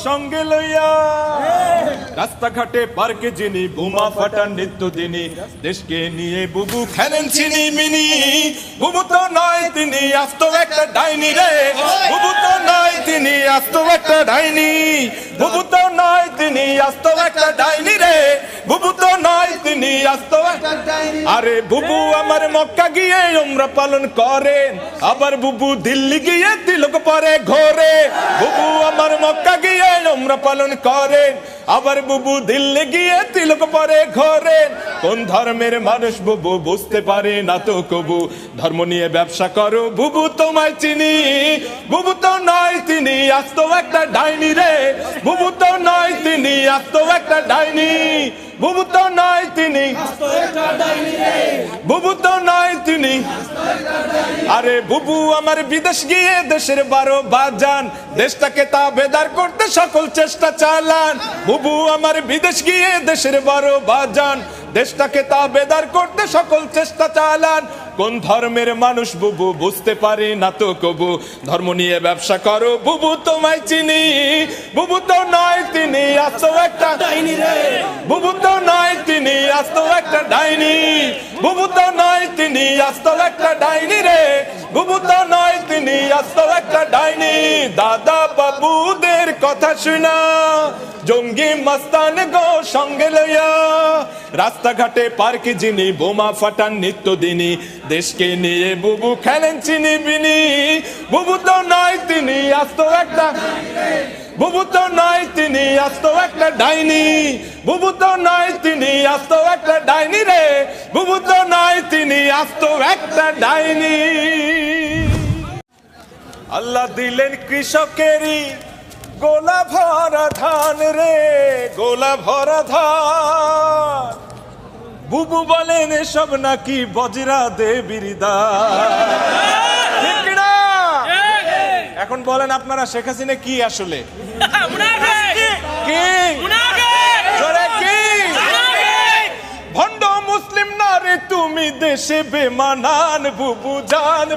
সঙ্গে লইয়া রাস্তাঘাটে পার্কে যিনি বোমা ফাটান নিত্য দিনী দেশকে নিয়ে বুবু খেলেন চিনি মিনি বুবু তো নয় তিনি আস্ত একটা ডাইনি রে বুবু তো নয় তিনি আস্ত একটা ডাইনি বুবু তো নয় তিনি আস্ত একটা ডাইনি রে বুবু তো নয় তিনি আস্ত একটা ডাইনি আরে বুবু আমার মক্কা গিয়ে উমরা পালন করেন আবার বুবু দিল্লি গিয়ে তিলক পরে ঘোরে বুবু আমার মক্কা গিয়ে উমরা পালন করেন আবার বুবু দিল্লি গিয়ে তিলক পরে ঘোরেন কোন ধর্মের মানুষ বুবু বুঝতে পারে না তো কবু ধর্ম নিয়ে ব্যবসা করো বুবু তোমায় চিনি বুবু তো নয় তিনি আস্ত একটা ডাইনি রে বুবু তো নয় তিনি আস্ত একটা ডাইনি বুবু তো নয় তিনি বুবু তো নয় তিনি আরে বুবু আমার বিদেশ গিয়ে দেশের 12 বাজান দেশটাকে তাবেদার করতে সকল চেষ্টা চালান বুবু আমার বিদেশ গিয়ে দেশের 12 বাজান দেশটাকে তাবেদার করতে সকল চেষ্টা চালান কোন ধর্মের মানুষ বুবু বুঝতে পারে না তো কবু ধর্ম নিয়ে ব্যবসা করো বুবু তোমায় চিনি বুবু তো নয় তিনি আস্ত একটা ডাইনি রে বুবু তো নয় তিনি আস্ত একটা ডাইনি বুবু তো নয় তিনি আস্ত একটা ডাইনি রে বুবু তো নয় তিনি আস্ত একটা ডাইনি দাদা বাবুদের কথা শুনা জঙ্গি মস্তান গো সঙ্গে লইয়া রাস্তাঘাটে পার্কে যিনি বোমা ফাটান নিত্য দিনী দেশকে নিয়ে বুবু খেলেন চিনি বিনি বুবু তো নয় তিনি আস্ত একটা বুবু তো নয় তিনি আস্ত একটা ডাইনি বুবু তো নয় তিনি আস্ত একটা ডাইনি রে বুবু তো নয় তিনি আস্ত একটা ডাইনি আল্লাহ দিলেন কৃষকেরই গোলা ভরা ধান রে গোলা ভরা ধান বুবু বলেন এসব নাকি বজরা দেবীর দান ঠিক না এখন বলেন আপনারা শেখ হাসিনা কি আসলে কি জোরে কি ভণ্ড মুসলিম না রে তুমি দেশে বেমানান বুবু জান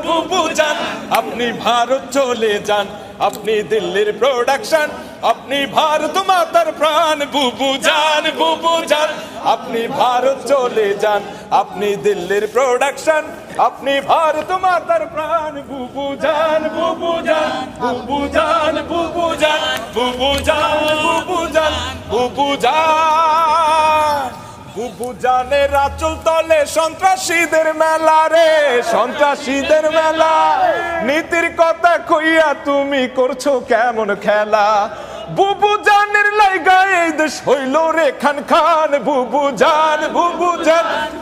আপনি ভারত চলে যান আপনি দিল্লির প্রোডাকশন আপনি ভারত মাতার প্রাণ বুবু জান আপনি ভারত চলে যান আপনি দিল্লির প্রোডাকশন আপনি ভারত মাতার প্রাণ বুবু জান বুবু জান বুবু জানের আঁচল তলে সন্ত্রাসীদের মেলা রে সন্ত্রাসীদের মেলা নীতির কথা কইয়া তুমি করছো কেমন খেলা বুবু জানের লাইগা এই দেশ হইল রে খান খান বুবু জান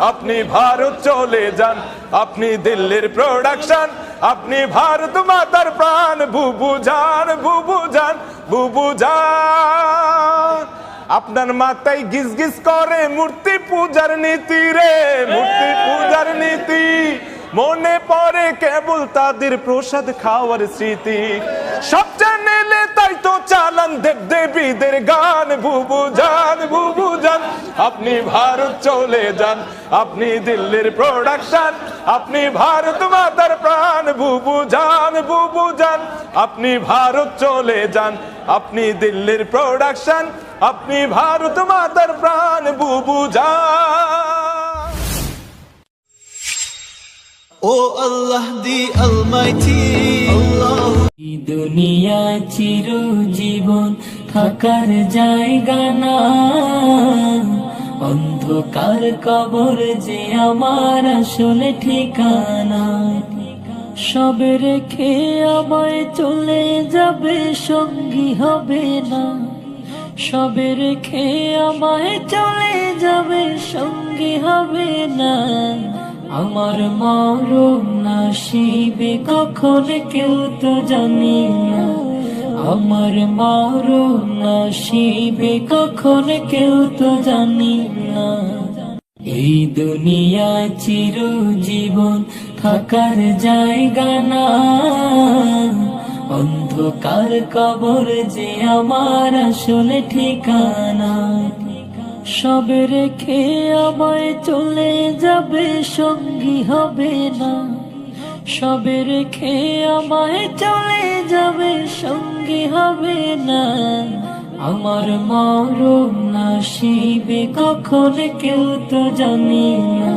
আপনি ভারত চলে যান আপনি দিল্লির প্রোডাকশন আপনি ভারত মাতার প্রাণ বুবু জান আপনার মাথায় গিজ গিজ করে মূর্তি পূজার নীতি রে মূর্তি পূজার নীতি মনে পড়ে কেবল তাদের প্রসাদ খাওয়ার স্মৃতি সব চ্যানেলে তাই তো চালান দেব দেবীদের গান বুবু জান আপনি ভারত চলে যান আপনি দিল্লির প্রোডাকশন আপনি ভারত মাতার প্রাণ বুবু জান আপনি ভারত চলে যান আপনি দিল্লির প্রোডাকশন আপনি ভারত মাতার প্রাণ বুবু জান ও আল্লাহ দি আলমাইটি আল্লাহ দুনিয়া চিরজীবন থাকার জায়গা না অন্ধকার কবর যে আমার আসলে ঠিকানা সব রেখে আমায় চলে যাবে সঙ্গী হবে না সব রেখে আমায় চলে যাবে সঙ্গী হবে না আমার মরণ নসিবে কখন কেউ তো জানি না আমার মরণ নসিবে কখন কেউ তো জানি না এই দুনিয়া চিরজীবন থাকার জায়গা না অন্ধকার কবর যে আমার আসলে ঠিকানা সব রেখে আমায় চলে যাবে সঙ্গী হবে না সব রেখে আমায় চলে যাবে সঙ্গী হবে না আমার মরণ নসিবে কখন কেউ তো জানি না,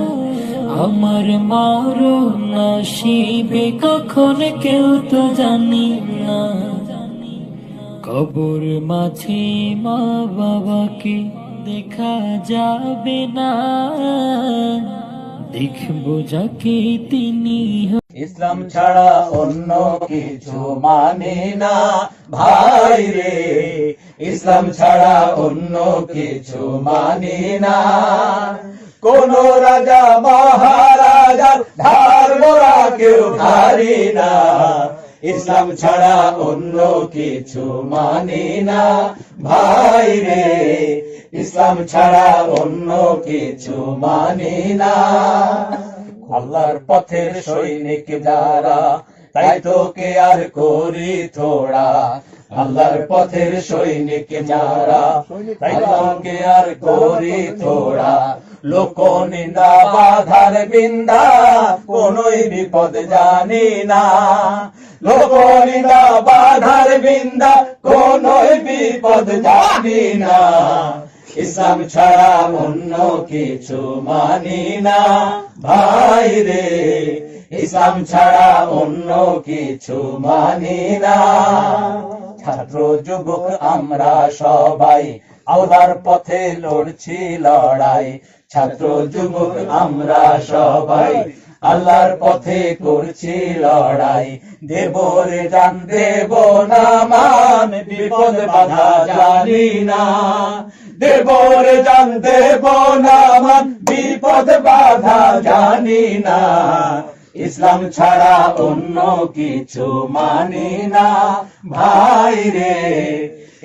আমার মরণ নসিবে কখন কেউ তো জানি না। কবর মাঝে মা বাবাকে দেখা যাবে না, দেখবো যাকে তিনি ইসলাম ছাড়া অন্য কিছু মানে না ভাই রে, ইসলাম ছাড়া অন্য কিছু মানে না। কোন রাজা মহারাজার ধার মোরা কেউ ধারি না, ইসলাম ছাড়া অন্য কিছু মানে না ভাই রে, ইসলাম ছাড়া অন্য কিছু মানে না। আল্লাহর পথের সৈনিক যারা, তাই তোকে আর করি থোড়া, আল্লাহর পথের সৈনিক যারা, তাই তোকে আর করি থোড়া। লোক নিন্দা বাধার বিন্দা, কোনই বিপদ জানি না, লোক নিন্দা বাধার বিন্দা, কোনই বিপদ জানি না। ইসলাম ছাড়া অন্য কিছু মানি না ভাই রে, ইসলাম ছাড়া অন্য কিছু মানি না। ছাত্র যুবক আমরা সবাই আল্লাহর পথে লড়ছি লড়াই, ছাত্র যুবক আমরা সবাই আল্লাহর পথে করছি লড়াই। দেব রে জান দেব না মান, বিপদ বাধা জানি না, দেব রে জান দেব না মান, বিপদ বাধা জানি না। ইসলাম ছাড়া অন্য কিছু মানি না ভাই রে,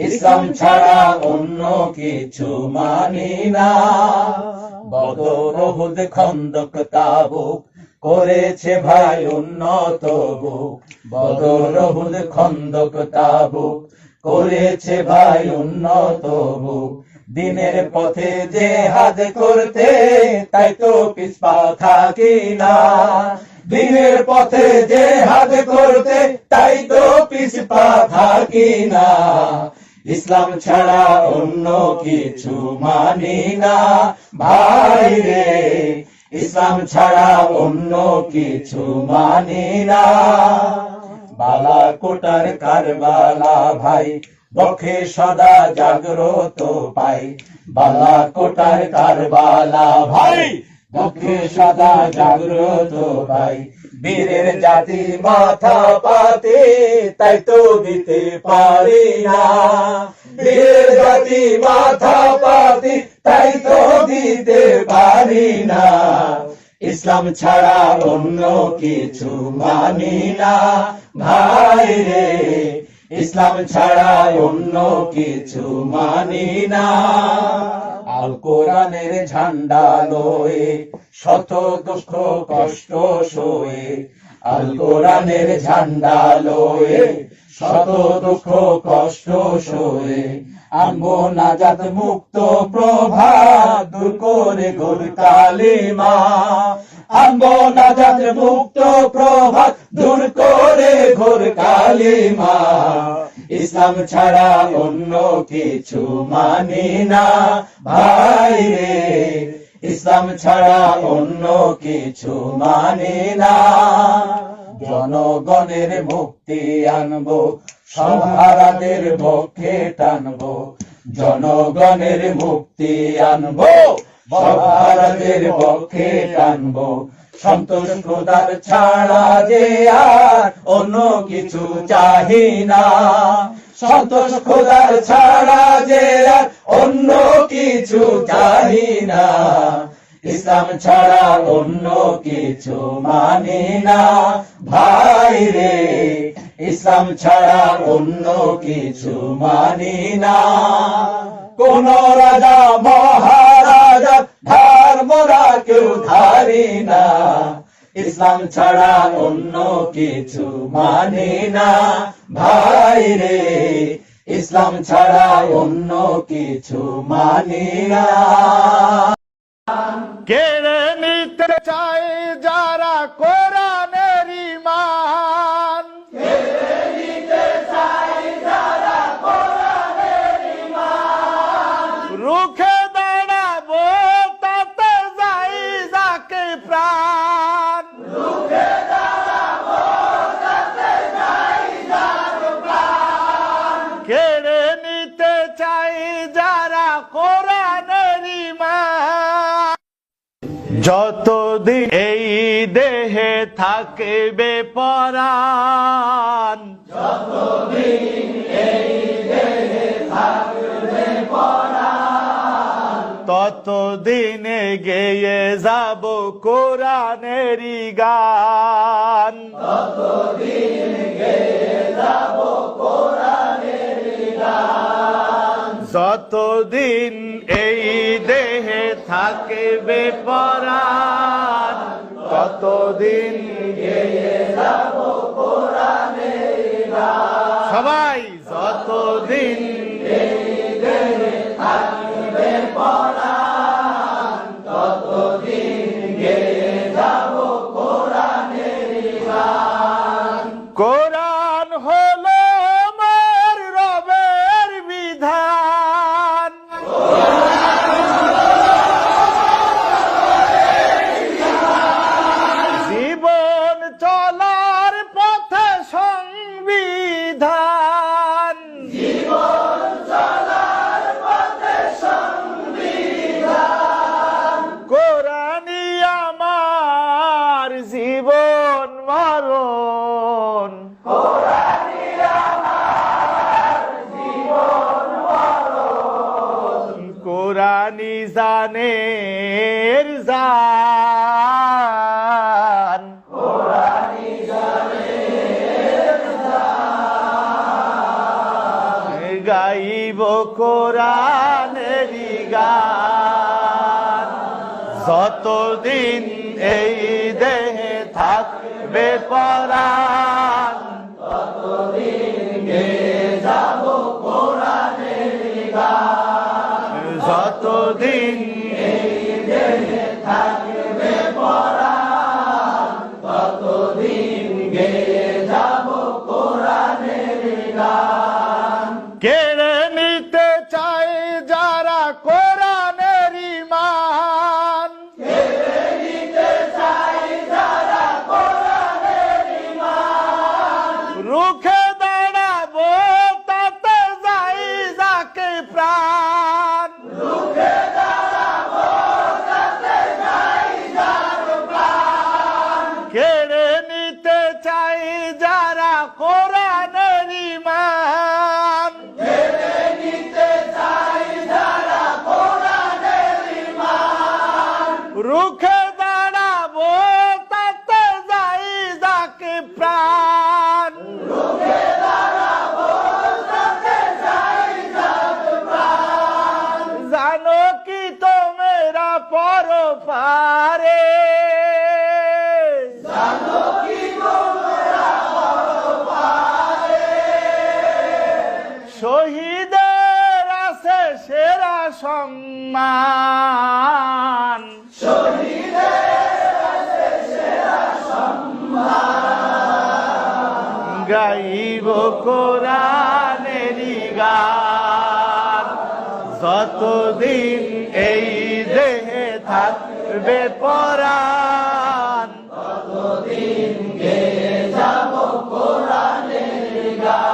ইসলাম ছাড়া অন্য কিছু মানি না। বদর উহুদ খন্দক তাবুক করেছে ভাই উন্নত বুক, বদর উহুদ খন্দক তাবুক করেছে ভাই উন্নত বুক। দিনের পথে জিহাদ করতে তাই তো পিছপা থাকি না, দিনের পথে জিহাদ করতে তাই তো পিছপা থাকি না। ইসলাম ছাড়া অন্য কিছু মানি না ভাই রে, ইসলাম ছাড়া অন্য কিছু মানি না। বালা কোটার কারবালা ভাই বখে সদা জাগ্রত পাই, বালা কোটার কারবালা ভাই বখে সদা জাগ্রত পাই। বীরের জাতি মাথা পাতে তাই তো দিতে পারি না, বীরের জাতি মাথা পাতে তাই তো দিতে পারি না। ইসলাম ছাড়া অন্য কিছু মানি না ভাই রে, ইসলাম ছাড়া অন্য কিছু মানি না। আল কোরআনের ঝান্ডা লয়ে শত দুঃখ কষ্ট সয়ে, আল কোরআনের ঝান্ডা লয়ে শত দুঃখ কষ্ট সয়ে। আনবো নাজাত মুক্ত প্রভাত দূর করে ঘোর কালিমা, আনবো নাজাত মুক্ত প্রভাত দূর করে ঘোর কালিমা। ইসলাম ছাড়া অন্য কিছু মানি না ভাই রে, ইসলাম ছাড়া অন্য কিছু মানি না। জনগণের মুক্তি আনবো, সব হারাদের পক্ষে টানবো, জনগণের মুক্তি আনবো, সব হারাদের পক্ষে টানবো। সন্তোষ খোদার ছাড়া যে আর অন্য কিছু চাহি না, সন্তোষ খোদার ছাড়া যে আর অন্য কিছু চাহি না। ইসলাম ছাড়া অন্য কিছু মানি না ভাই রে, ইসলাম ছাড়া অন্য কিছু মানি না। কোন রাজা মহারাজা ধার মোরা কেউ ধারি না, ইসলাম ছাড়া অন্য কিছু মানি না ভাই রে, ইসলাম ছাড়া অন্য কিছু মানি না। কেড়ে নিতে চায় যারা কোরআনের ঈমান, কেড়ে নিতে চায় যারা কোরআনের ঈমান। রুখে দাঁড়াবো তাতে যাই যাকে প্রাণ, রুখে দাঁড়াবো তাতে যাই যাকে প্রাণ, কেড়ে নিতে চাই যারা কোরআনের ঈমান। যতদিন এই দেহে থাকবে পরাণ, যতদিন এই দেহে থাকবে পরাণ, ততদিনে গেয়ে যাব কোরআনেরই গান, ততদিন গেয়ে যাব কোরআনেরই গান। যতদিন এই দেহে থাকবে পরাণ, ততদিন গেয়ে যাব কোরআনেরই গান। সবাই যতদিন এই দেহে থাকবে পরাণ, ততদিন গেয়ে যাব কোরআনেরই গান। কোরআন হলো আমার রবের বিধান, জীবন চলার পথে সংবিধান, জীবন চলার পথে সংবিধান। কোরআনই আমার জীবন মরণ, কোরআনই আমার জীবন মরণ। কোরআনই জানের জান, কোরআনই জানের জান। গাইব কোরআনেরই গান, যতদিন এই দেহে থাকবে পরাণ, ততদিন গেয়ে যাব কোরআনেরই গান। যতদিন এই দেহে থাকবে পরাণ, ততদিন গেয়ে যাব কোরআনেরই গান। কেড়ে নিতে চাই যারা কোরআনের ঈমান, কেড়ে নিতে চাই যারা কোরআনের ঈমান। রুখে দাঁড়াবো তাতে যাই যাকে প্রাণ, রুখে দাঁড়াবো তাতে যাই যাকে প্রাণ। কেড়ে নিতে চাই যারা কোরআনের ঈমান, কেড়ে নিতে চাই যারা কোরআনের ঈমান। রুখে দাঁড়াবো তাতে যাই যাকে প্রাণ, রুখে দাঁড়াবো তাতে যাই যাকে প্রাণ। জানো কি তোমরা পরপারে, জানো কি তোমরা পরপারে, শহীদের আছে সেরা সম্মান, শহীদের আছে সেরা সম্মান। গাইব কোরআনেরই গান, যতদিন এই দেহে থাকবে পরাণ, ততদিন গেয়ে যাব কোরআনেরই গান।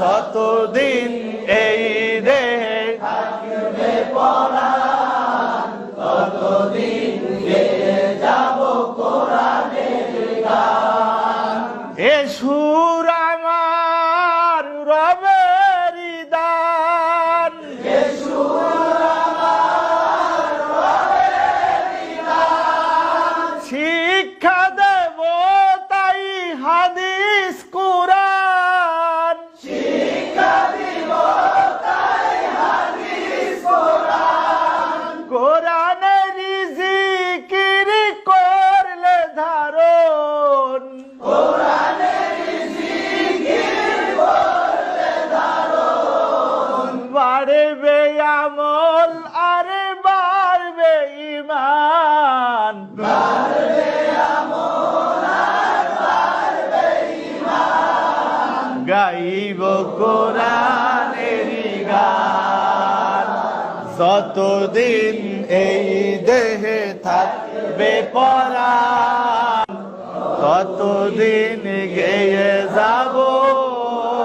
যতদিন এই দেহে থাকবে পরাণ, ততদিন গেয়ে যাব কোরআনেরই গান। এ সুর আমার রবেরই দান, এ সুর আমার রবেরই দান। শিক্ষা দেব তাই হাদিস কুরআন, শিক্ষা দিব তাই হাদিস কুরআন। কোরআনেরই জিকির করলে ধারণ, কোরআনেরই জিকির করলে ধারণ। বাড়বে আমল আর বাড়বে ঈমান, বাড়বে আমল আর বাড়বে ঈমান। গাইব কোরআনেরই গান, যতদিন এই দেহে থাকবে পরাণ ততদিন গেয়ে যাব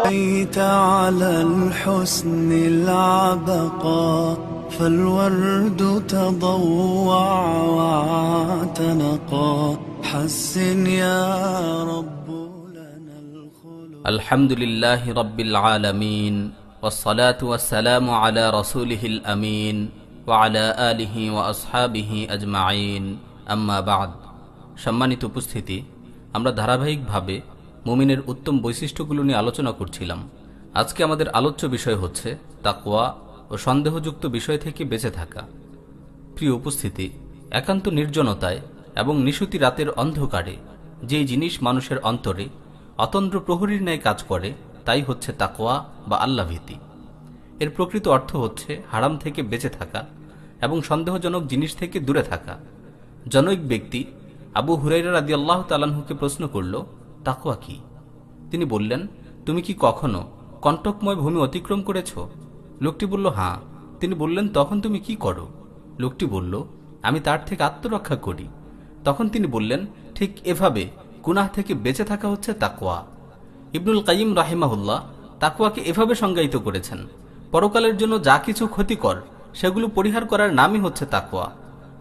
بيت على الحسن العبقى فالورد تضوع واعتنقا حسن يا رب لنا الخلق الحمد لله رب العالمين والصلاة والسلام على رسوله الأمين وعلى آله وأصحابه أجمعين أما بعد সম্মানিত উপস্থিতি আমরা ধারাবাহিকভাবে মুমিনের উত্তম বৈশিষ্ট্যগুলো নিয়ে আলোচনা করছিলাম। আজকে আমাদের আলোচ্য বিষয় হচ্ছে তাকওয়া ও সন্দেহযুক্ত বিষয় থেকে বেঁচে থাকা। প্রিয় উপস্থিতি, একান্ত নির্জনতায় এবং নিশুতি রাতের অন্ধকারে যেই জিনিস মানুষের অন্তরে অতন্দ্র প্রহরীর ন্যায় কাজ করে তাই হচ্ছে তাকওয়া বা আল্লাহভীতি। এর প্রকৃত অর্থ হচ্ছে হারাম থেকে বেঁচে থাকা এবং সন্দেহজনক জিনিস থেকে দূরে থাকা। জনৈক ব্যক্তি আবু হুরাইরা রাদিয়াল্লাহু তাআলা আনহুকে প্রশ্ন করল, তাকওয়া কি? তিনি বললেন, তুমি কি কখনো কণ্টকময় ভূমি অতিক্রম করেছ? লোকটি বলল, হ্যাঁ। তিনি বললেন, তখন তুমি কি করো? লোকটি বলল, আমি তার থেকে আত্মরক্ষা করি। তখন তিনি বললেন, ঠিক এভাবে গুনাহ থেকে বেঁচে থাকা হচ্ছে তাকওয়া। ইবনুল কাইয়িম রাহিমাহুল্লাহ তাকওয়াকে এভাবে সংজ্ঞায়িত করেছেন, পরকালের জন্য যা কিছু ক্ষতিকর সেগুলো পরিহার করার নামই হচ্ছে তাকওয়া।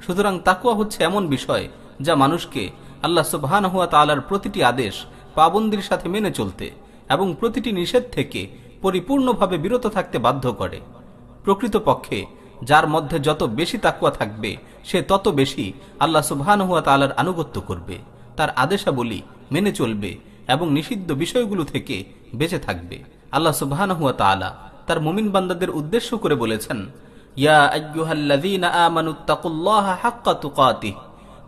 সুতরাং তাকওয়া হচ্ছে এমন বিষয় যা মানুষকে আল্লাহ সুবহানাহু ওয়া তাআলার প্রতিটি আদেশ পাবন্দির সাথে মেনে চলতে এবং প্রতিটি নিষেধ থেকে পরিপূর্ণভাবে বিরত থাকতে বাধ্য করে। প্রকৃতপক্ষে যার মধ্যে যত বেশি তাকওয়া থাকবে সে তত বেশি আল্লাহ সুবহানাহু ওয়া তাআলার আনুগত্য করবে, তার আদেশাবলী মেনে চলবে এবং নিষিদ্ধ বিষয়গুলো থেকে বেঁচে থাকবে। আল্লাহ সুবহানাহু ওয়া তাআলা তার মুমিন বান্দাদের উদ্দেশ্য করে বলেছেন, ইয়া আইয়ুহাল্লাযীনা আমানুত্তাকুল্লাহা হাক্কা তুকাতিহি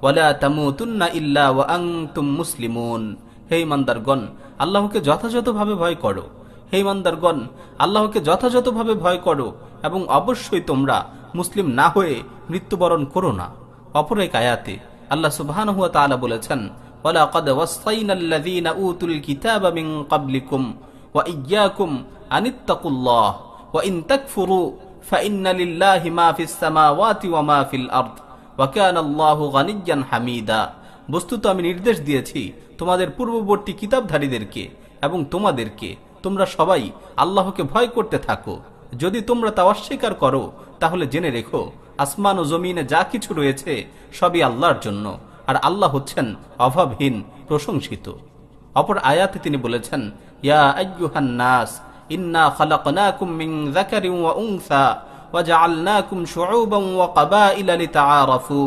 ওয়ালা তামুতুন্না ইল্লা ওয়া আনতুম মুসলিমুন। হে ঈমানদারগণ, আল্লাহকে যথাযথভাবে ভয় করো। হে ঈমানদারগণ, আল্লাহকে যথাযথভাবে ভয় করো এবং অবশ্যই তোমরা মুসলিম না হয়ে মৃত্যুবরণ করো না। অপর এক আয়াতে আল্লাহ সুবহানাহু ওয়া তাআলা বলেছেন, ওয়ালাকাদ ওয়াসাইনাল্লাযীনা উতুল কিতাবা মিন ক্বাবলিকুম ওয়া ইয়্যাকুম আনিত্তাকুল্লাহ ওয়া ইন তাকফুরু ফাইন্না লিল্লাহি মা ফিস সামাওয়াতি ওয়া মা ফিল আরদ ওয়া কানা আল্লাহু গানিয়্যান হামিদা। বস্তুত আমি নির্দেশ দিয়েছি তোমাদের পূর্ববর্তী কিতাবধারীদেরকে এবং তোমাদেরকে, তোমরা সবাই আল্লাহকে ভয় করতে থাকো। যদি তোমরা তা অস্বীকার করো তাহলে জেনে রেখো আসমান ও জমিনে যা কিছু রয়েছে সবই আল্লাহর জন্য, আর আল্লাহ হচ্ছেন অভাবহীন, প্রশংসিত। অপর আয়াতে তিনি বলেছেন, ইয়া আইয়ুহান নাস ইন্না খালাকনাকুম মিন যাকারিন ওয়া উনসা ওয়া জাআলনাকুম শুউবান ওয়া ক্বাবাইলা লিতাআরাফু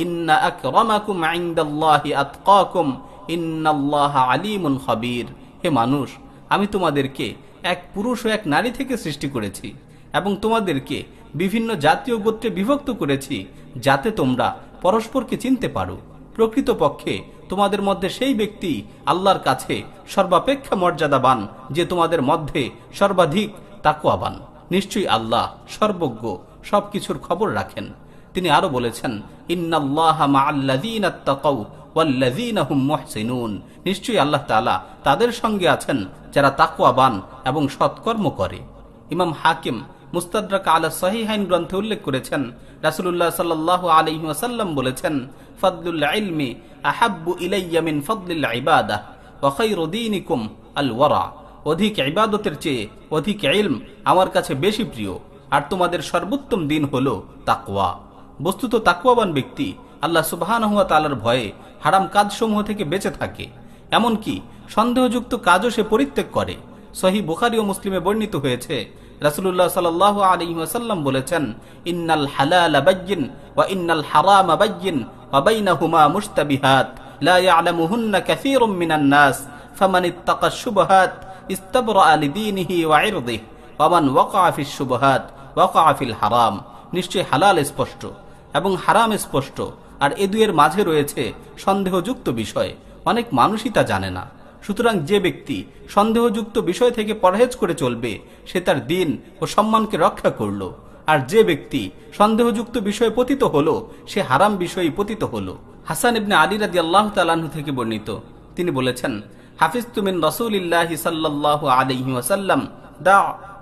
ইন্না আকরামাকুম ইনদাল্লাহি আতকাকুম ইন্নাল্লাহা আলিমুন খাবীর। হে মানুষ, আমি তোমাদেরকে এক পুরুষ ও এক নারী থেকে সৃষ্টি করেছি এবং তোমাদেরকে বিভিন্ন জাতীয় গোত্রে বিভক্ত করেছি যাতে তোমরা পরস্পরকে চিনতে পারো। প্রকৃতপক্ষে তোমাদের মধ্যে সেই ব্যক্তি আল্লাহর কাছে সর্বাপেক্ষা মর্যাদাবান যে তোমাদের মধ্যে সর্বাধিক তাকওয়াবান। নিশ্চয়ই আল্লাহ সর্বজ্ঞ, সবকিছুর খবর রাখেন। তিনি আরো বলেছেন, ইন্নাল্লাহা মাআল্লাযীনা তাকাউ ওয়াল্লাযীনা হুম মুহসিনুন। নিশ্চয়ই আল্লাহ তাআলা তাদের সঙ্গে আছেন যারা তাকওয়াবান এবং সৎকর্ম করে। ইমাম হাকিম মুস্তাদরাক আলা সহিহাইন গ্রন্থে উল্লেখ করেছেন, রাসূলুল্লাহ সাল্লাল্লাহু আলাইহি ওয়াসাল্লাম বলেছেন, ফাদলুল ইলমি আহাব্বু ইলাইয়া মিন ফাদলিল ইবাদাহ ওয়া খায়রু দীনিকুম আল ওয়ারা। অধিক ইবাদতের চেয়ে অধিক ইলম আমার কাছে বেশি প্রিয়, আর তোমাদের সর্বোত্তম দিন হলো তাকওয়া। বস্তুত তাকওয়াবান ব্যক্তি আল্লাহ সুবহানাহু ওয়া তাআলার ভয়ে হারাম কাজসমূহ থেকে বেঁচে থাকে, এমনকি সন্দেহযুক্ত কাজও সে পরিত্যাগ করে। সহিহ বুখারী ও মুসলিমে বর্ণিত হয়েছে, রাসূলুল্লাহ সাল্লাল্লাহু আলাইহি ওয়াসাল্লাম বলেছেন, ইন্নাল হালালা বায়্যিন ওয়া ইন্নাল হারামা বায়্যিন ওয়া বাইনাহুমা মুশতাবিহাত লা ইয়ালামুহুন্না কাসীরুম মিনান নাস ফামান ইত্তাকাশ শুবহাত ইস্তাবরা লিদীনিহি ওয়া ইরদিহি ওয়া মান ওয়াকা'a ফিশ শুবহাত ওয়াকা'a ফিল হারাম। নিশ্চয় হালাল স্পষ্ট এবং হারাম স্পষ্ট, আর এ দুয়ের মাঝে রয়েছে সন্দেহযুক্ত বিষয়। অনেক মানুষই তা জানে না। সুতরাং যে ব্যক্তি সন্দেহযুক্ত বিষয় থেকে পরহেজ করে চলবে সে তার দিন ও সম্মানকে রক্ষা করল, আর যে ব্যক্তি সন্দেহযুক্ত বিষয়ে পতিত হলো সে হারাম বিষয়ে পতিত হলো। হাসান ইবনে আলী রাদিয়াল্লাহু তাআলা আনহু থেকে বর্ণিত, তিনি বলেছেন, হাফিজতু মিন রাসূলিল্লাহি সাল্লাল্লাহু আলাইহি ওয়াসাল্লাম দা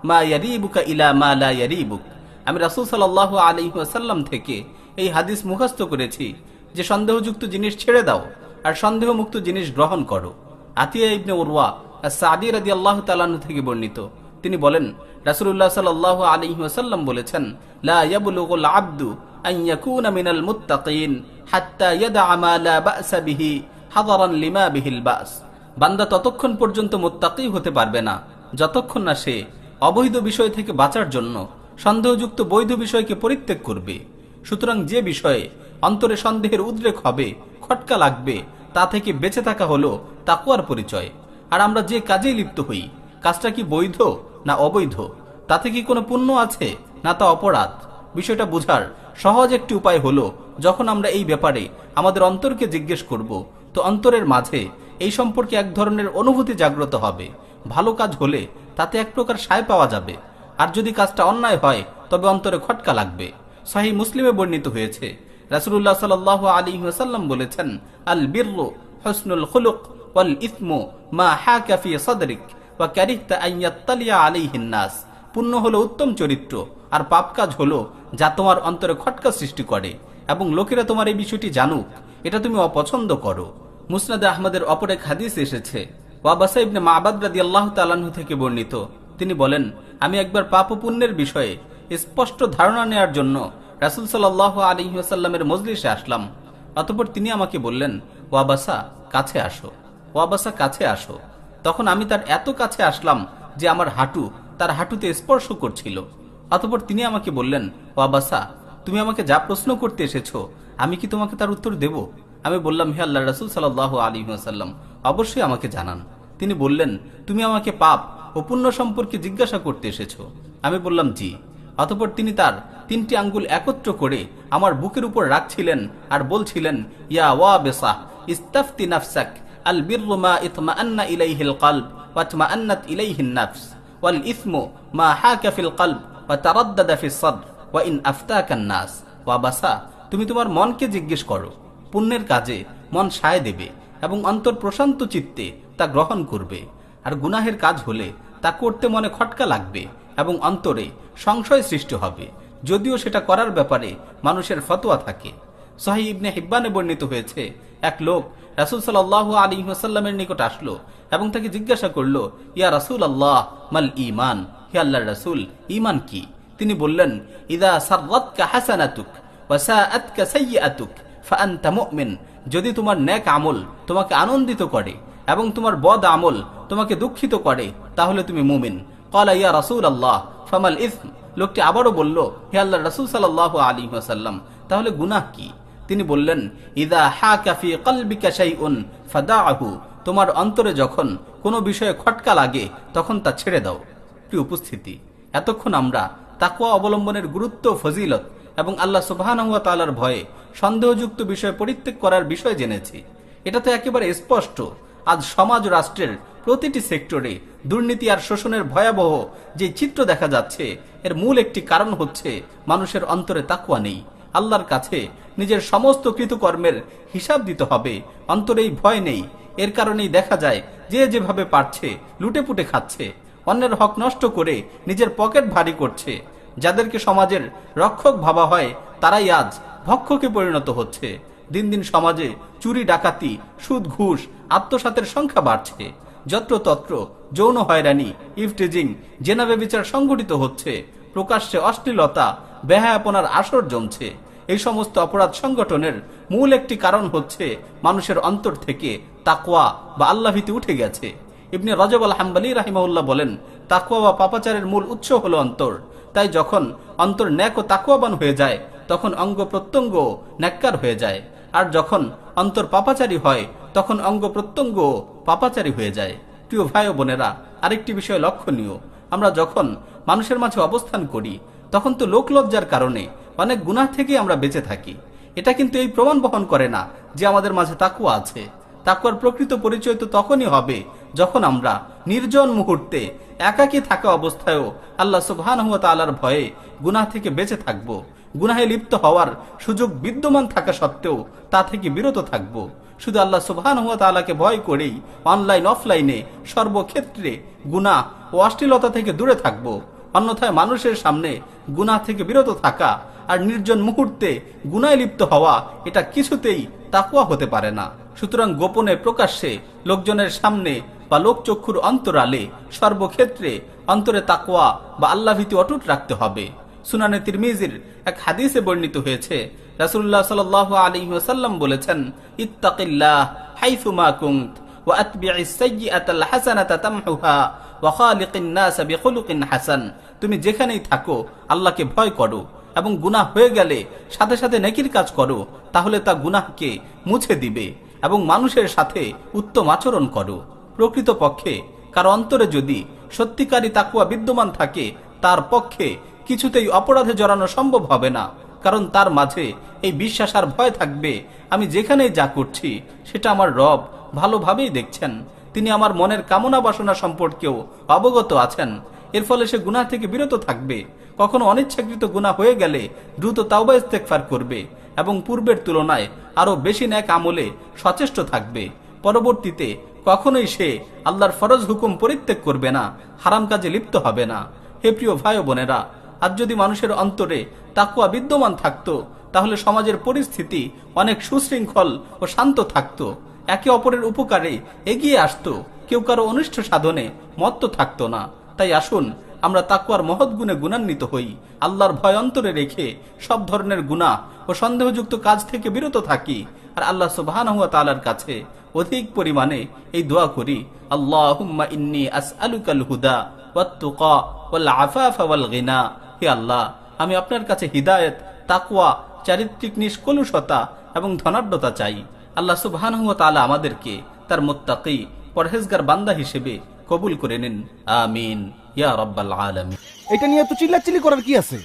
মা ইয়ারিবুকা ইলা মা লা ইয়ারিবুক। আমি রাসূল সাল্লাল্লাহু আলাইহি ওয়াসাল্লাম থেকে এই হাদিস মুখস্থ করেছি যে সন্দেহযুক্ত জিনিস ছেড়ে দাও আর সন্দেহমুক্ত জিনিস গ্রহণ করো। আতিয়া ইবনে উরওয়া আস-সাদি রাদিয়াল্লাহু তাআলা আনহু থেকে বর্ণিত, তিনি বলেন রাসূলুল্লাহ সাল্লাল্লাহু আলাইহি ওয়াসাল্লাম বলেছেন, লা ইয়াবলুগুল আবদু আন ইয়াকুনা মিনাল মুত্তাকিন হাত্তা ইয়াদা মা লা বা'সা বিহি হাদারান লিমা বিহিল বাস। বান্দা ততক্ষণ পর্যন্ত মুত্তাকি হতে পারবে না যতক্ষণ না সে অবৈধ বিষয় থেকে বাঁচার জন্য সন্দেহযুক্ত বৈধ বিষয়কে পরিত্যাগ করবে। সুতরাং যে বিষয়ে অন্তরে সন্দেহের উদ্রেক হবে, খটকা লাগবে, তা থেকে বেঁচে থাকা হলো তাকওয়ার পরিচয়। আর আমরা যে কাজে লিপ্ত হই, কাজটা কি বৈধ না অবৈধ, তাতে কি কোনো পুণ্য আছে না তা অপরাধ, বিষয়টা বোঝার সহজ একটি উপায় হলো যখন আমরা এই ব্যাপারে আমাদের অন্তরকে জিজ্ঞেস করব, তো অন্তরের মাঝে এই সম্পর্কে এক ধরনের অনুভূতি জাগ্রত হবে। ভালো কাজ হলে তাতে এক প্রকার সায় পাওয়া যাবে, আর যদি কাজটা অন্যায় হয় তবে অন্তরে খটকা লাগবে। সহিহ মুসলিমে বর্ণিত হয়েছে, রাসূলুল্লাহ সাল্লাল্লাহু আলাইহি ওয়াসাল্লাম বলেছেন, আল বিররু হুসনুল খুলুক ওয়াল ইসমু মা হাকা ফি সাদরিক ওয়া কারিহতা আন ইয়াত্তালিয়া আলাইহিন নাস। পুণ্য হলো উত্তম চরিত্র, আর পাপ কাজ হলো যা তোমার অন্তরে খটকা সৃষ্টি করে এবং লোকেরা তোমার এই বিষয়টি জানুক, এটা তুমি অপছন্দ করো। মুসনাদে আহমদের অপর এক হাদিস এসেছে, ওয়াবাসা ইবনে মা'বাদ রাদিয়াল্লাহু তাআলা আনহু থেকে বর্ণিত, তিনি বলেন, আমি একবার পাপ ও পুণ্যের বিষয়ে স্পষ্ট ধারণা নেওয়ার জন্য রাসূল সাল্লাল্লাহু আলাইহি ওয়াসাল্লামের মজলিসে আসলাম। অতঃপর তিনি আমাকে বললেন, ওয়াবাসা কাছে আসো, ওয়াবাসা কাছে আসো। তখন আমি তার এত কাছে আসলাম যে আমার হাঁটু তার হাঁটুতে স্পর্শ করছিল। অতঃপর তিনি আমাকে বললেন, ওয়াবাসা, তুমি আমাকে যা প্রশ্ন করতে এসেছো আমি কি তোমাকে তার উত্তর দেব? আমি বললাম, হে আল্লাহর রাসূল সাল্লাল্লাহু আলাইহি ওয়াসাল্লাম, অবশ্যই আমাকে জানান। তিনি বললেন, তুমি আমাকে পাপ ও পুণ্য সম্পর্কে জিজ্ঞাসা করতে এসেছো? আমি বললাম, জি। অতঃপর তিনি তার 3টি আঙ্গুল একত্র করে আমার বুকের উপর রাখছিলেন আর বলছিলেন, ইয়া ওয়াবিসা ইস্তাফতি নাফসাক, আল বিররু মা ইতমাআন্না ইলাইহিল কলব ওয়া ইতমাআন্নাত ইলাইহিন নাফস, ওয়াল ইসমু মা হাকা ফিল কলব ওয়া তারাদ্দাদা ফিস সাদর ওয়া ইন আফতাকান নাস। ওয়াবাসা, তুমি তোমার মনকে জিজ্ঞেস করো, পুণ্যের কাজে মন সায় দেবে এবং অন্তর প্রশান্ত চিত্তে তা গ্রহণ করবে। আর গুনাহের কাজ হলে তা করতে মনে খটকা লাগবে এবং অন্তরে সংশয় সৃষ্টি হবে, যদিও সেটা করার ব্যাপারে মানুষের ফতোয়া থাকে। সহিহ ইবনে হিব্বানে বর্ণিত হয়েছে, এক লোক রাসূল সাল্লাল্লাহু আলাইহি ওয়াসাল্লামের নিকট আসলো এবং তাকে জিজ্ঞাসা করলো, ইয়া রাসূলুল্লাহ মাল ঈমান, হে আল্লাহর রাসূল, ঈমান কি? তিনি বললেন, ইযা সাররাতকা হাসানাতুক ওয়া সাআতকা সাইয়্যাতুক ফাআনতা মুমিন। যদি তোমার নেক আমল তোমাকে আনন্দিত করে এবং তোমার বদ আমল তোমাকে দুঃখিত করে তাহলে তুমি মুমিন। ক্বালা ইয়া রাসূলুল্লাহ ফামাল ইসম। লোকটি আবারও বলল, হে আল্লাহর রাসূল সাল্লাল্লাহু আলাইহি ওয়াসাল্লাম, তাহলে গুনাহ কি? তিনি বললেন, ইযা হাকা ফি কলবিকা শাইউন ফাদাহু। তোমার অন্তরে যখন কোনো বিষয়ে খটকা লাগে তখন তা ছেড়ে দাও। প্রিয় উপস্থিতি, এতক্ষণ আমরা তাকওয়া অবলম্বনের গুরুত্ব, ফজিলত এবং আল্লাহ সুবহানাহু ওয়া তাআলার ভয়ে সন্দেহযুক্ত বিষয় পরিত্যাগ করার বিষয় জেনেছি। এটা তো একেবারে স্পষ্ট। আজ সমাজ ও রাষ্ট্রের প্রতিটি সেক্টরে দুর্নীতি আর শোষণের ভয়াবহ যে চিত্র দেখা যাচ্ছে, এর মূল একটি কারণ হচ্ছে মানুষের অন্তরে তাকওয়া নেই। আল্লাহর কাছে নিজের সমস্ত কৃতকর্মের হিসাব দিতে হবে, অন্তরে এই ভয় নেই। এর কারণেই দেখা যায় যে যেভাবে পারছে লুটেপুটে খাচ্ছে, অন্যের হক নষ্ট করে নিজের পকেট ভারী করছে। যাদেরকে সমাজের রক্ষক ভাবা হয় তারাই আজ ভক্ষকে পরিণত হচ্ছে। দিন দিন সমাজে চুরি, ডাকাতি, সুদ, ঘুষ, আত্মসাতের সংখ্যা বাড়ছে। যত্রতত্র যৌন হয়রানি, ইফটিজিং, জেনা ব্যভিচার সংঘটিত হচ্ছে। প্রকাশ্যে অশ্লীলতা, বেহায়াপনার আসর জমছে। এই সমস্ত অপরাধ সংগঠনের মূল একটি কারণ হচ্ছে মানুষের অন্তর থেকে তাকওয়া বা আল্লাহভীতি উঠে গেছে। ইবনে রজব আল হাম্বলী রাহিমাহুল্লাহ বলেন, তাকওয়া বা পাপাচারের মূল উৎস হলো অন্তর। তাই যখন অন্তর নেক ও তাকওয়াবান হয়ে যায় তখন অঙ্গ প্রত্যঙ্গ নেককার হয়ে যায়, আর যখন অন্তর পাপাচারী হয় তখন অঙ্গ প্রত্যঙ্গ পাপাচারী হয়ে যায়। প্রিয় ভাই ও বোনেরা, আরেকটি বিষয় লক্ষণীয়, আমরা যখন মানুষের মাঝে অবস্থান করি তখন তো লোকলজ্জার কারণে অনেক গুনাহ থেকে আমরা বেঁচে থাকি। এটা কিন্তু এই প্রমাণ বহন করে না যে আমাদের মাঝে তাকওয়া আছে। তাকওয়ার প্রকৃত পরিচয় তো তখনই হবে যখন আমরা নির্জন মুহূর্তে একাকী থাকা অবস্থায়ও আল্লাহ সুবহানাহু ওয়া তাআলার ভয়ে গুনাহ থেকে বেঁচে থাকব। গুনাহে লিপ্ত হওয়ার সুযোগ বিদ্যমান থাকা সত্ত্বেও তা থেকে বিরত থাকব। শুধু আল্লাহ সুবহানাহু ওয়া তাআলাকে ভয় করেই অনলাইন অফলাইনে সর্বক্ষেত্রে গুনাহ ও অশ্লীলতা থেকে দূরে থাকব। অন্যথায় মানুষের সামনে গুনাহ থেকে বিরত থাকা আর নির্জন মুহূর্তে গুনায় লিপ্ত হওয়া এটা কিছুতেই তাকওয়া হতে পারে না। সুতরাং গোপনে প্রকাশ্যে লোকজনের সামনে বা লোকচক্ষুর অন্তরালে সর্বক্ষেত্রে অন্তরে তাকওয়া বা আল্লাহ ভীতি অটুট রাখতে হবে। সুনানে তিরমিজির এক হাদিসে বর্ণিত হয়েছে, রাসূলুল্লাহ সাল্লাল্লাহু আলাইহি ওয়াসাল্লাম বলেছেন, ইত্তাকিল্লাহ হাইসুমা কুনত ওয়া আতবি'িস সাইয়্যাতাল হাসানাতা তামহুহা ওয়া খালিকিন নাস বিখুলুকিন হাসান। তুমি যেখানেই থাকো আল্লাহকে ভয় করো এবং গুনাহ হয়ে গেলে সাথে সাথে নেকির কাজ করো, তাহলে তা গুনাহকে মুছে দিবে, এবং মানুষের সাথে উত্তম আচরণ করো। প্রকৃতপক্ষে কার অন্তরে যদি সত্যিকারী তাকওয়া বিদ্যমান থাকে, তার পক্ষে কিছুতেই অপরাধে জড়ানো সম্ভব হবে না, কারণ তার মাঝে এই বিশ্বাস আর ভয় থাকবে, আমি যেখানেই যা করছি সেটা আমার রব ভালোভাবেই দেখছেন, তিনি আমার মনের কামনা বাসনা সম্পর্কেও অবগত আছেন। এর ফলে সে গুনাহ থেকে বিরত থাকবে। কখনো অনিচ্ছাকৃত গুনাহ হয়ে গেলে দ্রুত তাওবা ইস্তেগফার করবে এবং পূর্বের তুলনায় আরো বেশি নেক আমলে সচেষ্ট থাকবে। পরবর্তীতে কখনোই সে আল্লাহর ফরজ হুকুম পরিত্যাগ করবে না, হারাম কাজে লিপ্ত হবে না। হে প্রিয় ভাই ও বোনেরা, আজ যদি মানুষের অন্তরে তাকওয়া বিদ্যমান থাকতো, তাহলে সমাজের পরিস্থিতি অনেক সুশৃঙ্খল ও শান্ত থাকতো, একে অপরের উপকারে এগিয়ে আসতো, কেউ কারো অনিষ্ট সাধনে মত্ত থাকতো না। তাই আসুন আমরা তাকওয়ার মহৎ গুণে গুণান্বিত হই, আল্লাহর ভয় অন্তরে রেখে সব ধরনের গুনাহ ও সন্দেহযুক্ত কাজ থেকে বিরত থাকি, আর আল্লাহ সুবহানাহু ওয়া তাআলার কাছে অধিক পরিমাণে এই দোয়া করি, আল্লাহুম্মা ইন্নী আসআলুকাল হুদা ওয়াত তুকা ওয়াল আফাফা ওয়াল গিনা। হে আল্লাহ, আমি আপনার কাছে হিদায়াত, তাকওয়া, চারিত্রিক নিষ্কলুষতা এবং ধনাঢ্যতা চাই। আল্লাহ সুবহানাহু ওয়া তাআলা আমাদেরকে তার মুত্তাকি পরহেজগার বান্দা হিসেবে কবুল করে নিন, আমিন ইয়া রাব্বাল আলামিন। এটা নিয়ে তো চিল্লাচিল্লি করার কি আছে?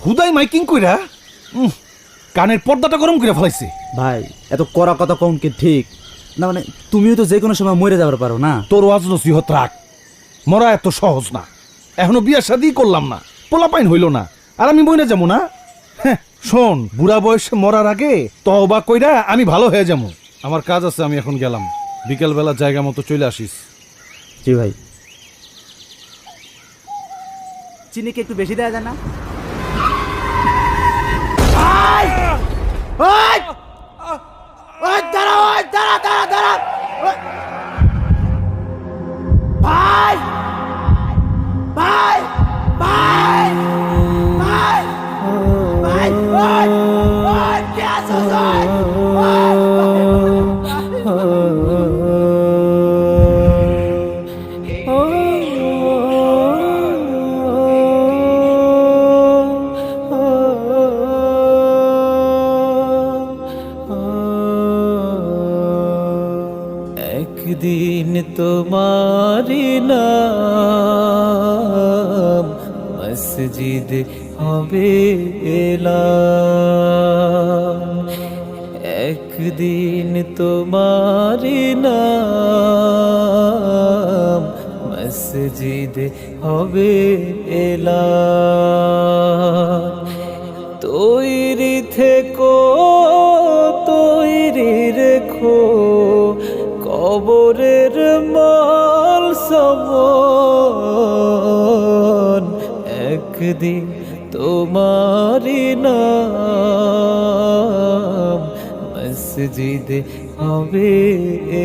হুদাই মাইকিং কইরা কানের পর্দাটা গরম করে ফেলাইছে। ভাই এত কড়া কথা কম কি ঠিক না? মানে তুমিও তো যে কোনো সময় মরে যাবার পারো না। তোর ওয়াজ নসিহত রাখ, মরা এত সহজ না। এখনো বিয়া শাদি করলাম না, পোলাপাইন হইল না, আর আমি মরে যাবো না? হ্যাঁ শোন, বুড়া বয়সে মরার আগে তওবা কইরা আমি ভালো হয়ে যাবো। আমার কাজ আছে, আমি এখন গেলাম। বিকেল বেলা জায়গা মতো চলে আসিস। জি ভাই। চিনি কি একটু বেশি দেওয়া যায় না? ভাই ভাই ভাই ভাই ভাই ভাই ভাই কে আছো? একদিন তোমারি নাম মসজিদ হবে এলাম, একদিন তোমারি নাম মসজিদ হবে এলাম। তৈরি থেকো, তৈরি রেখো কবরের মাল সামান, একদিন তোমারি নাম মসজিদ হবে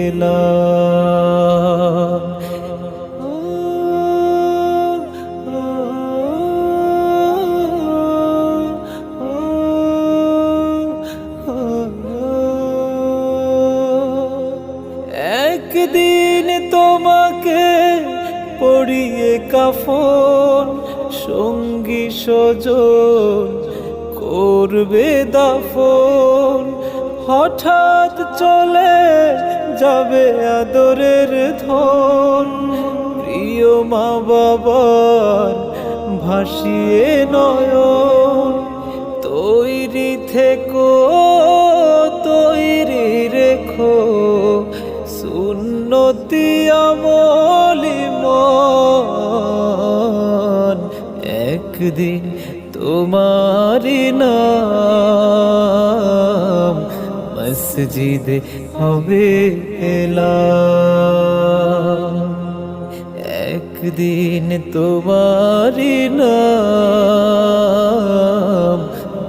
এলাম। একদিন তোমাকে পরিয়ে কাফন, সঙ্গী স্বজন করবে দাফন, হঠাৎ চলে যাবে আদরের ধন, প্রিয় মা বাবার ভাসিয়ে নয়ন। তৈরি থেকো, তৈরি রেখো সুন্নতি আমলি মন, একদিন তোমারি নাম মসজিদ হবে এলাম, একদিন তোমারি নাম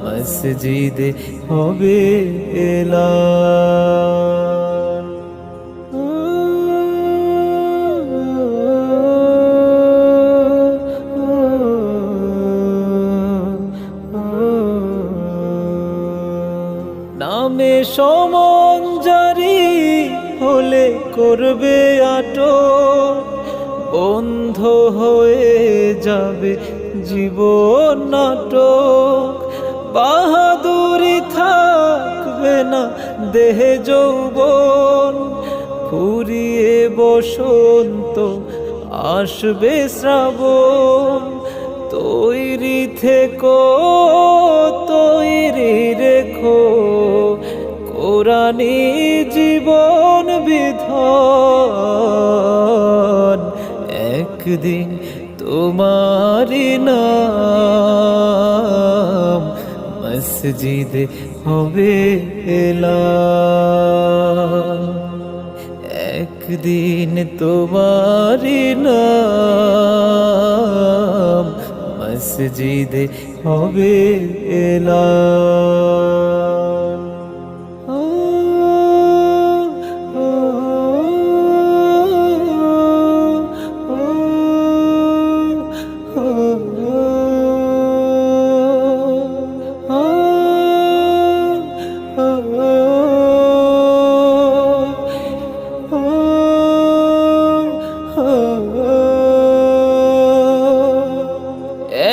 মসজিদে হবে এলান। নামে সমন জারি হলে করবে আটক, বন্ধ হয়ে যাবে জীবন নাটক। বাহাদুরি থাকবে না দেহে যৌবন, ফুরিয়ে বসন্ত আসবে শ্রাবণ। তৈরি থেকো তৈরি রেখো কোরআনী জীবন বিধান। একদিন তোমারি নাম মসজিদে হবে এলান। একদিন তোমারি নাম মসজিদে হবে এলান।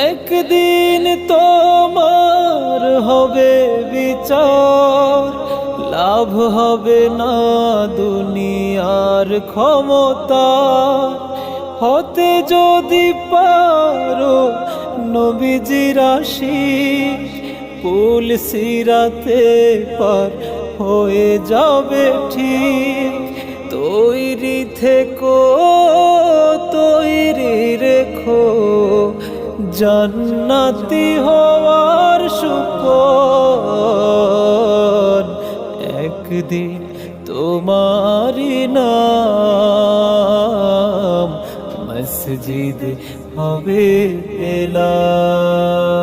একদিন তোমার হবে বিচার, লাভ হবে না দুনিয়ার ক্ষমতা। হতে যদি পারো নবীজির আশিক, পুল সিরাতে পার হয়ে যাবে ঠিক। তৈরি থেকো তৈরি রেখো জান্নাতি হওয়ার সুপন। একদিন তোমারি নাম মসজিদে হবে এলান।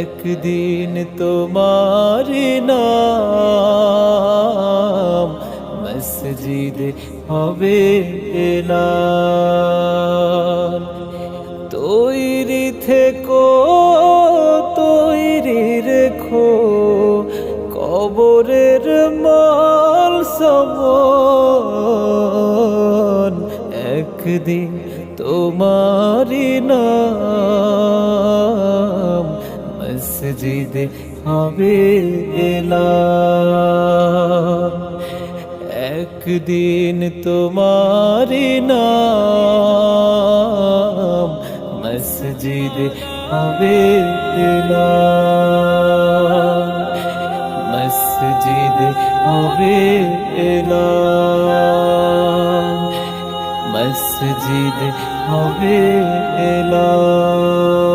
একদিন তোমারি নাম মসজিদে হবে এলান। তৈরি থেকো তৈরি রেখো কবরের মাল সমন। একদিন তোমারি নাম মসজিদে হবে এলান। একদিন তোমারি নাম মসজিদে হবে এলান। মসজিদে হবে এলান। মসজিদে হবে এলান।